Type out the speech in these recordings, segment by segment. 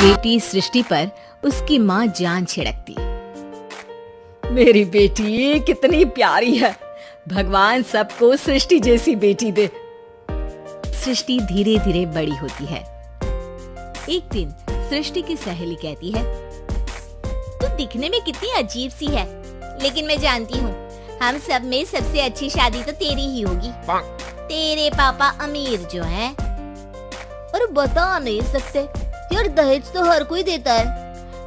बेटी सृष्टि पर उसकी माँ जान छिड़कती। मेरी बेटी कितनी प्यारी है, भगवान सबको सृष्टि जैसी बेटी दे। सृष्टि धीरे धीरे बड़ी होती है। एक दिन सृष्टि की सहेली कहती है, तू दिखने में कितनी अजीब सी है, लेकिन मैं जानती हूँ हम सब में सबसे अच्छी शादी तो तेरी ही होगी। तेरे पापा अमीर जो हैं। और बता नहीं सकते यार, दहेज तो हर कोई देता है,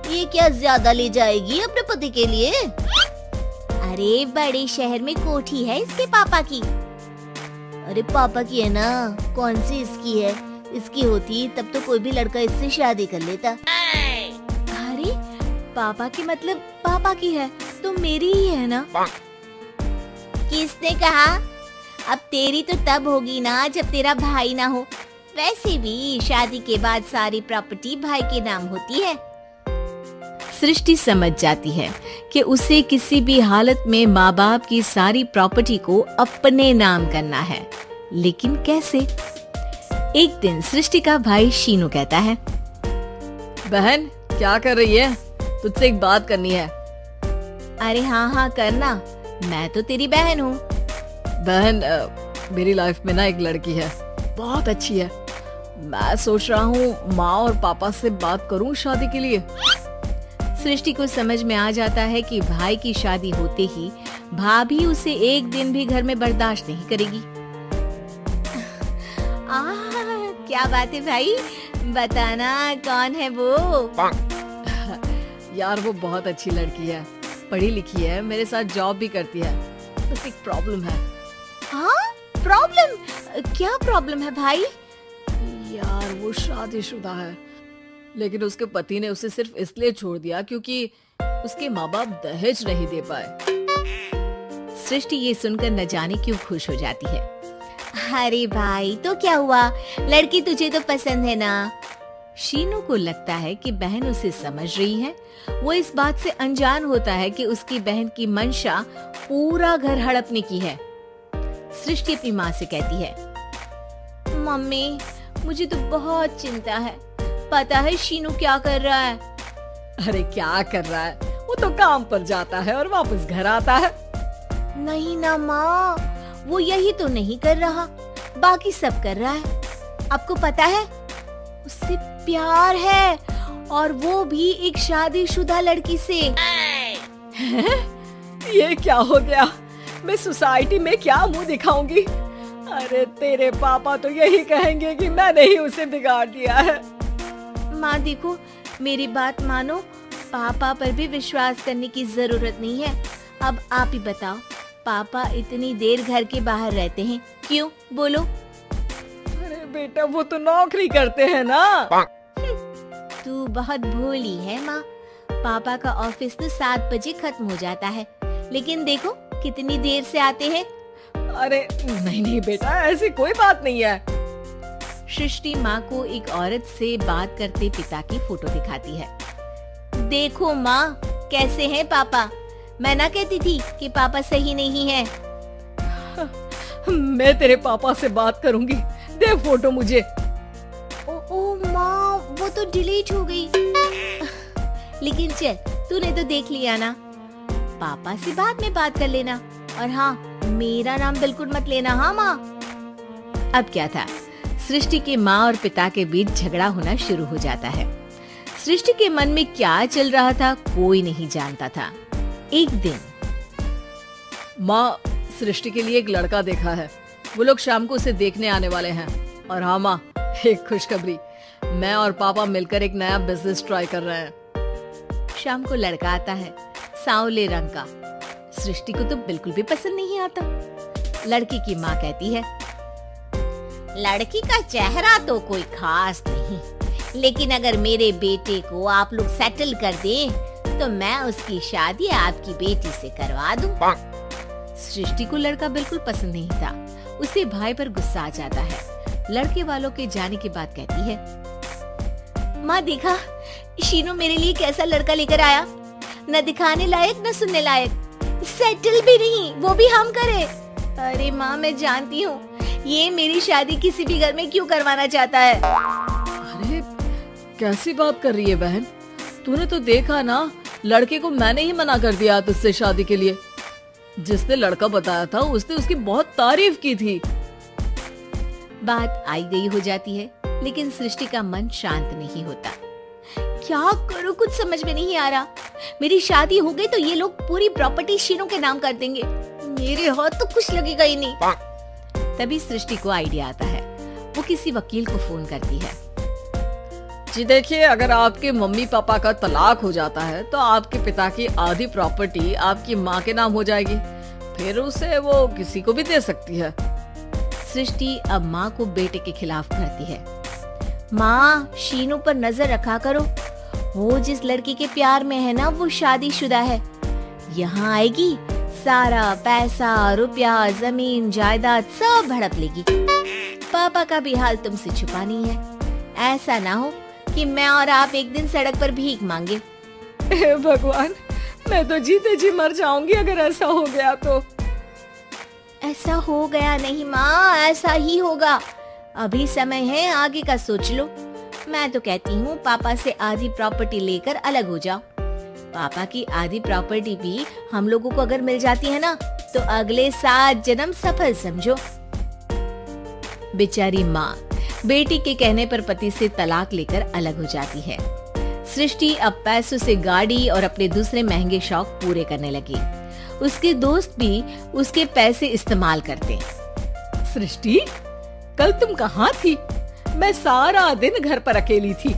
ये क्या ज्यादा ले जाएगी अपने पति के लिए? अरे बड़े शहर में कोठी है इसके पापा की। अरे पापा की है ना, कौन सी इसकी है? इसकी होती तब तो कोई भी लड़का इससे शादी कर लेता। अरे पापा की मतलब पापा की है तो मेरी ही है ना? किसने कहा? अब तेरी तो तब होगी ना जब तेरा भाई ना हो। वैसे भी शादी के बाद सारी प्रॉपर्टी भाई के नाम होती है। सृष्टि समझ जाती है कि उसे किसी भी हालत में माँ बाप की सारी प्रॉपर्टी को अपने नाम करना है, लेकिन कैसे? एक दिन सृष्टि का भाई शीनू कहता है, बहन क्या कर रही है? तुझसे एक बात करनी है। अरे हाँ करना, मैं तो तेरी बहन हूँ। बहन मेरी लाइफ में ना एक लड़की है, बहुत अच्छी है। मैं सोच रहा हूँ माँ और पापा से बात करूँ शादी के लिए। सृष्टि को समझ में आ जाता है कि भाई की शादी होते ही भाभी उसे एक दिन भी घर में बर्दाश्त नहीं करेगी। क्या बात है भाई, बताना कौन है वो? यार वो बहुत अच्छी लड़की है, पढ़ी लिखी है, मेरे साथ जॉब भी करती है। बस एक प्रॉब्लम है। हाँ प्रॉब्लम? क्या प्रॉब्लम है भाई? यार वो शादीशुदा है, लेकिन उसके पति ने उसे सिर्फ इसलिए छोड़ दिया क्योंकि उसके माँ बाप दहेज नहीं दे पाए। सृष्टि ये सुनकर न जाने क्यों खुश हो जाती है। अरे भाई तो क्या हुआ, लड़की तुझे तो पसंद है ना? शीनू को लगता है कि बहन उसे समझ रही है। वो इस बात से अनजान होता है कि उसकी बहन की मंशा पूरा घर हड़पने की है। सृष्टि अपनी माँ से कहती है, मम्मी मुझे तो बहुत चिंता है। पता है शीनू क्या कर रहा है? अरे क्या कर रहा है? वो तो काम पर जाता है और वापस घर आता है। नहीं ना माँ, वो यही तो नहीं कर रहा, बाकी सब कर रहा है। आपको पता है उससे प्यार है, और वो भी एक शादीशुदा लड़की से। ये क्या हो गया? मैं सोसाइटी में क्या मुंह दिखाऊंगी? अरे तेरे पापा तो यही कहेंगे कि मैंने ही उसे बिगाड़ दिया है। माँ देखो, मेरी बात मानो, पापा पर भी विश्वास करने की जरूरत नहीं है। अब आप ही बताओ, पापा इतनी देर घर के बाहर रहते हैं क्यों? बोलो। अरे बेटा वो तो नौकरी करते हैं ना। तू बहुत भोली है माँ। पापा का ऑफिस तो 7 बजे खत्म हो जाता है, लेकिन देखो कितनी देर से आते हैं। अरे नहीं बेटा, ऐसी कोई बात नहीं है। सृष्टि माँ को एक औरत से बात करते पिता की फोटो दिखाती है। देखो माँ कैसे हैं पापा। मैं ना कहती थी कि पापा सही नहीं है। मैं तेरे पापा से बात करूंगी, दे फोटो मुझे। ओ माँ, वो तो डिलीट हो गई। लेकिन चल, तूने तो देख लिया ना। पापा से बाद में बात कर लेना, और हाँ मेरा नाम बिल्कुल मत लेना। हाँ माँ। अब क्या था, सृष्टि के माँ और पिता के बीच झगड़ा होना शुरू हो जाता है। सृष्टि के मन में क्या चल रहा था कोई नहीं जानता था। एक दिन, माँ सृष्टि के लिए एक लड़का देखा है, वो लोग शाम को उसे देखने आने वाले हैं। और हाँ माँ, एक खुशखबरी, मैं और पापा मिलकर एक नया बिजनेस ट्राई कर रहे हैं। शाम को लड़का आता है, सांवले रंग का। सृष्टि को तो बिल्कुल भी पसंद नहीं आता। लड़की की माँ कहती है, लड़की का चेहरा तो कोई खास नहीं, लेकिन अगर मेरे बेटे को आप लोग सेटल कर दें तो मैं उसकी शादी आपकी बेटी से करवा दूं। सृष्टि को लड़का बिल्कुल पसंद नहीं था। उसे भाई पर गुस्सा आ जाता है। लड़के वालों के जाने के बाद कहती है, माँ देखा शीनू मेरे लिए कैसा लड़का लेकर आया, न दिखाने लायक न सुनने लायक, सेटल भी नहीं, वो भी हम करे। अरे माँ मैं जानती हूँ ये मेरी शादी किसी भी घर में क्यों करवाना चाहता है। अरे कैसी बात कर रही है बहन? तूने तो देखा ना, लड़के को मैंने ही मना कर दिया तुझसे शादी के लिए। जिसने लड़का बताया था उसने उसकी बहुत तारीफ की थी। बात आई गई हो जाती है, लेकिन सृष्टि का मन शांत नहीं होता। क्या करूं, कुछ समझ में नहीं आ रहा। मेरी शादी हो गई तो ये लोग पूरी प्रॉपर्टी शीनू के नाम कर देंगे। मेरे हाथ तो कुछ लगेगा ही नहीं। तभी सृष्टि को आइडिया आता है। वो किसी वकील को फोन करती है। जी देखिए, अगर आपके मम्मी पापा का तलाक हो जाता है तो आपके पिता की आधी प्रॉपर्टी आपकी माँ के नाम हो जाएगी। फिर उसे वो किसी को भी दे सकती है। सृष्टि अब माँ को बेटे के खिलाफ करती है। माँ, शीनू पर नजर रखा करो। वो जिस लड़की के प्यार में है ना, वो शादीशुदा है। यहाँ आएगी, सारा पैसा, रुपया, जमीन, जायदाद सब हड़प लेगी। पापा का भी हाल तुमसे छुपा नहीं है। ऐसा ना हो कि मैं और आप एक दिन सड़क पर भीख मांगे। हे भगवान, मैं तो जीते जी मर जाऊंगी अगर ऐसा हो गया तो। ऐसा हो गया नहीं माँ, ऐसा ही होगा। अभी समय है, आगे का सोच लो। मैं तो कहती हूँ पापा से आधी प्रॉपर्टी लेकर अलग हो जाओ। पापा की आधी प्रॉपर्टी भी हम लोगों को अगर मिल जाती है ना, तो अगले 7 जन्म सफल समझो। बेचारी माँ बेटी के कहने पर पति से तलाक लेकर अलग हो जाती है। सृष्टि अब पैसों से गाड़ी और अपने दूसरे महंगे शौक पूरे करने लगी। उसके दोस्त भी उसके पैसे इस्तेमाल करते। सृष्टि, कल तुम कहाँ थी? मैं सारा दिन घर पर अकेली थी।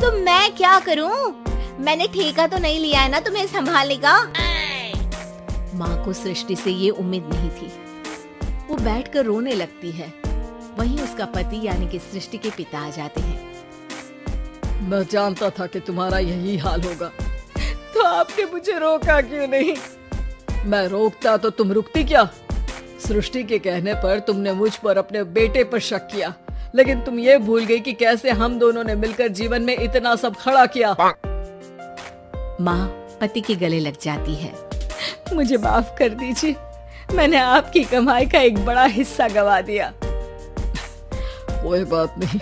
तो मैं क्या करूं? मैंने ठेका तो नहीं लिया है ना तुम्हें संभालने का। माँ को सृष्टि से ये उम्मीद नहीं थी। वो बैठकर रोने लगती है। वहीं उसका पति यानी कि सृष्टि के पिता आ जाते हैं। मैं जानता था कि तुम्हारा यही हाल होगा, तो आपने मुझे रोका क्यों नहीं? मैं रोकता तो तुम रुकती क्या? सृष्टि के कहने पर तुमने मुझ पर अपने बेटे पर शक किया, लेकिन तुम ये भूल गई कि कैसे हम दोनों ने मिलकर जीवन में इतना सब खड़ा किया। माँ पति के गले लग जाती है। मुझे माफ कर दीजिए, मैंने आपकी कमाई का एक बड़ा हिस्सा गवा दिया। कोई बात नहीं,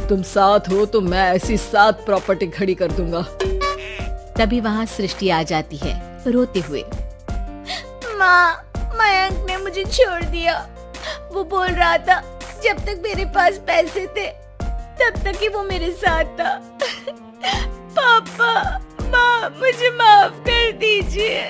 तुम साथ हो तो मैं ऐसी 7 प्रॉपर्टी खड़ी कर दूंगा। तभी वहाँ सृष्टि आ जाती है रोते हुए। माँ, मयंक ने मुझे छोड़ दिया। वो बोल रहा था जब तक मेरे पास पैसे थे तब तक ही वो मेरे साथ था। पापा, माँ, मुझे माफ कर दीजिए।